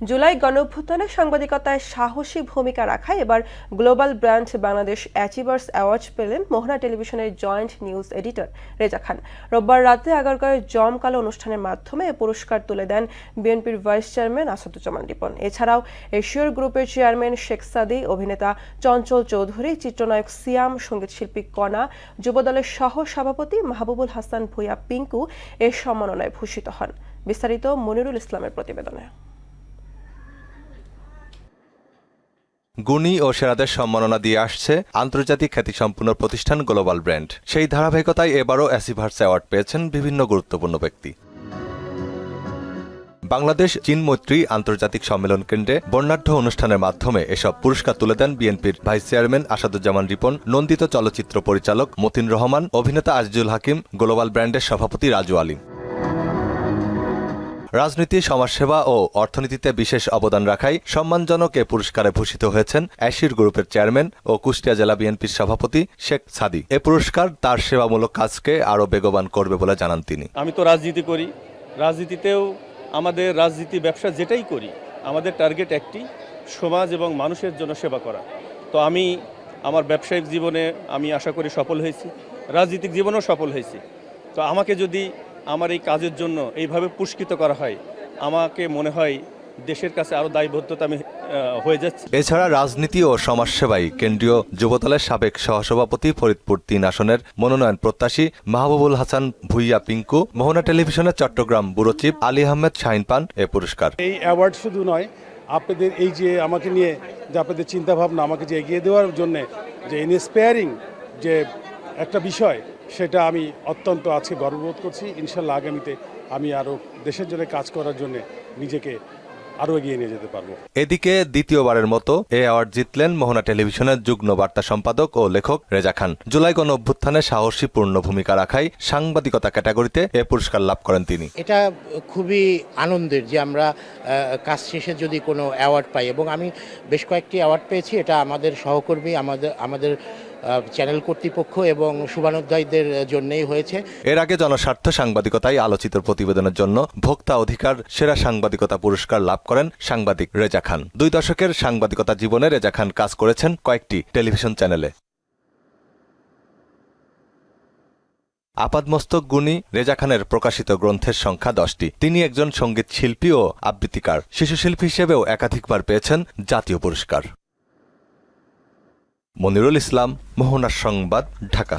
জুলাই গণঅভ্যুত্থানে সাংবাদিকতায় সাহসী ভূমিকা রাখায় এবার global brand Bangladesh achievers award পেলেন মোহনা টেলিভিশনের জয়েন্ট নিউজ এডিটর রেজা খান। রোববার রাতে আগারগাঁওয়ে জমকালো অনুষ্ঠানের মাধ্যমে এ পুরস্কার তুলে দেন বিএনপির ভাইস চেয়ারম্যান আসাদুজ্জামান রিপন। এছাড়াও এশিয়ার গ্রুপের চেয়ারম্যান শেখ সাদি, অভিনেতা চঞ্চল চৌধুরী, চিত্রনায়ক সিয়াম, সঙ্গীতশিল্পী কণা, যুবদলের সহ সভাপতি মাহবুবুল হাসান ভূঁইয়া পিঙ্কু এ সম্মাননায় ভূষিত হন। বিস্তারিত মনিরুল ইসলামের প্রতিবেদনে। গুণী ও সেরাদের সম্মাননা দিয়ে আসছে আন্তর্জাতিক খ্যাতিসম্পন্ন প্রতিষ্ঠান গ্লোবাল ব্র্যান্ড। সেই ধারাবাহিকতায় এবারও অ্যাচিভার্স অ্যাওয়ার্ড পেয়েছেন বিভিন্ন গুরুত্বপূর্ণ ব্যক্তি। বাংলাদেশ চীন মৈত্রী আন্তর্জাতিক সম্মেলন কেন্দ্রে বর্ণাঢ্য অনুষ্ঠানের মাধ্যমে এসব পুরস্কার তুলে দেন বিএনপির ভাইস চেয়ারম্যান আসাদুজ্জামান রিপন, নন্দিত চলচ্চিত্র পরিচালক মতিন রহমান, অভিনেতা আজিজুল হাকিম, গ্লোবাল ব্র্যান্ডের সভাপতি রাজু আলীম। রাজনীতি, সমাজসেবা ও অর্থনীতিতে বিশেষ অবদান রাখায় সম্মানজনক এ পুরস্কারে ভূষিত হয়েছেন এশির গ্রুপের চেয়ারম্যান ও কুষ্টিয়া জেলা বিএনপির সভাপতি শেখ সাদি। এ পুরস্কার তার সেবামূলক কাজকে আরও বেগবান করবে বলে জানান তিনি। আমি তো রাজনীতি করি, রাজনীতিতেও আমাদের রাজনীতি ব্যবসা যেটাই করি আমাদের টার্গেট একটি, সমাজ এবং মানুষের জন্য সেবা করা। তো আমি আমার ব্যবসায়িক জীবনে আমি আশা করি সফল হয়েছি, রাজনৈতিক জীবনেও সফল হয়েছি। তো আমাকে যদি আমার এই কাজের জন্য এইভাবে পুরস্কৃত করা হয়, আমাকে মনে হয় দেশের কাছে আরও দায়বদ্ধতা আমি হয়ে যাচ্ছে। এছাড়া রাজনীতি ও সমাজসেবায় কেন্দ্রীয় যুবদলের সাবেক সহসভাপতি, ফরিদপুর ৩ আসনের মনোনয়ন প্রত্যাশী মাহবুবুল হাসান ভূঁইয়া পিঙ্কু, মোহনা টেলিভিশনের চট্টগ্রাম ব্যুরো চিফ আলী আহমেদ শাহিন পান এ পুরস্কার। এই অ্যাওয়ার্ড শুধু নয়, আপনাদের এই যে আমাকে নিয়ে যে আপনাদের চিন্তাভাবনা, আমাকে যে এগিয়ে দেওয়ার জন্যে যে ইন্সপায়ারিং যে একটা বিষয়, সেটা আমি অত্যন্ত আজকে গর্ববোধ করছি। ইনশাল্লাহ আগামীতে আমি আরও দেশের জন্য কাজ করার জন্য নিজেকে আরও এগিয়ে নিয়ে যেতে পারবো। এদিকে দ্বিতীয়বারের মতো এ অ্যাওয়ার্ড জিতলেন মোহনা টেলিভিশনের যুগ্ম বার্তা সম্পাদক ও লেখক রেজা খান। জুলাই গণ অভ্যুত্থানে সাহসী পূর্ণ ভূমিকা রাখায় সাংবাদিকতা ক্যাটাগরিতে এ পুরস্কার লাভ করেন তিনি। এটা খুবই আনন্দের যে আমরা কাজ শেষে যদি কোনো অ্যাওয়ার্ড পাই, এবং আমি বেশ কয়েকটি অ্যাওয়ার্ড পেয়েছি। এটা আমাদের সহকর্মী, আমাদের চ্যানেল কর্তৃপক্ষ এবং শুভানুধ্যায়ীদের জন্যই হয়েছে। এর আগে জনস্বার্থ সাংবাদিকতায় আলোচিত প্রতিবেদনের জন্য ভোক্তা অধিকার সেরা সাংবাদিকতা পুরস্কার লাভ করেন সাংবাদিক রেজা খান। 2 দশকের সাংবাদিকতা জীবনে রেজা খান কাজ করেছেন কয়েকটি টেলিভিশন চ্যানেলে। আপাদমস্তক গুণী রেজা খানের প্রকাশিত গ্রন্থের সংখ্যা 10টি। তিনি একজন সঙ্গীত শিল্পী ও আবৃত্তিকার। শিশুশিল্পী হিসেবেও একাধিকবার পেয়েছেন জাতীয় পুরস্কার। মনিরুল ইসলাম, মোহনা সংবাদ, ঢাকা।